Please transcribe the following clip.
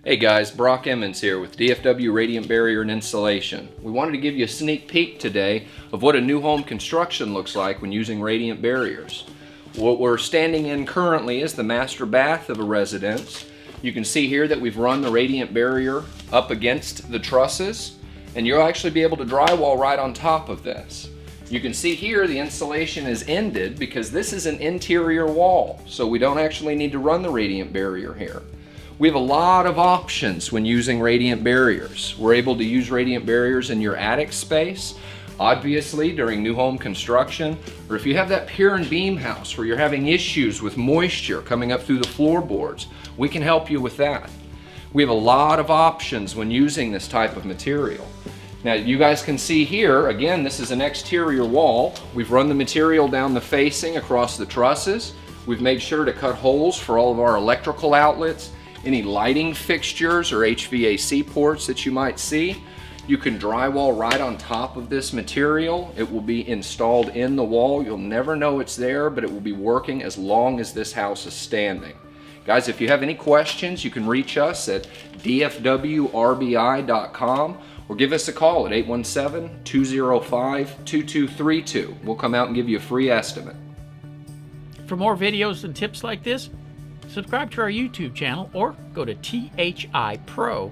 Hey guys, Brock Emmons here with DFW Radiant Barrier and Insulation. We wanted to give you a sneak peek today of what a new home construction looks like when using radiant barriers. What we're standing in currently is the master bath of a residence. You can see here that we've run the radiant barrier up against the trusses, and you'll actually be able to drywall right on top of this. You can see here the insulation is ended because this is an interior wall, so we don't actually need to run the radiant barrier here. We have a lot of options when using radiant barriers. We're able to use radiant barriers in your attic space, obviously during new home construction, or if you have that pier and beam house where you're having issues with moisture coming up through the floorboards, we can help you with that. We have a lot of options when using this type of material. Now you guys can see here, again, this is an exterior wall. We've run the material down the facing across the trusses. We've made sure to cut holes for all of our electrical outlets, any lighting fixtures or HVAC ports that you might see. You can drywall right on top of this material. It will be installed in the wall. You'll never know it's there, but it will be working as long as this house is standing. Guys, if you have any questions, you can reach us at dfwrbi.com or give us a call at 817-205-2232. We'll come out and give you a free estimate. For more videos and tips like this, subscribe to our YouTube channel or go to thipro.com.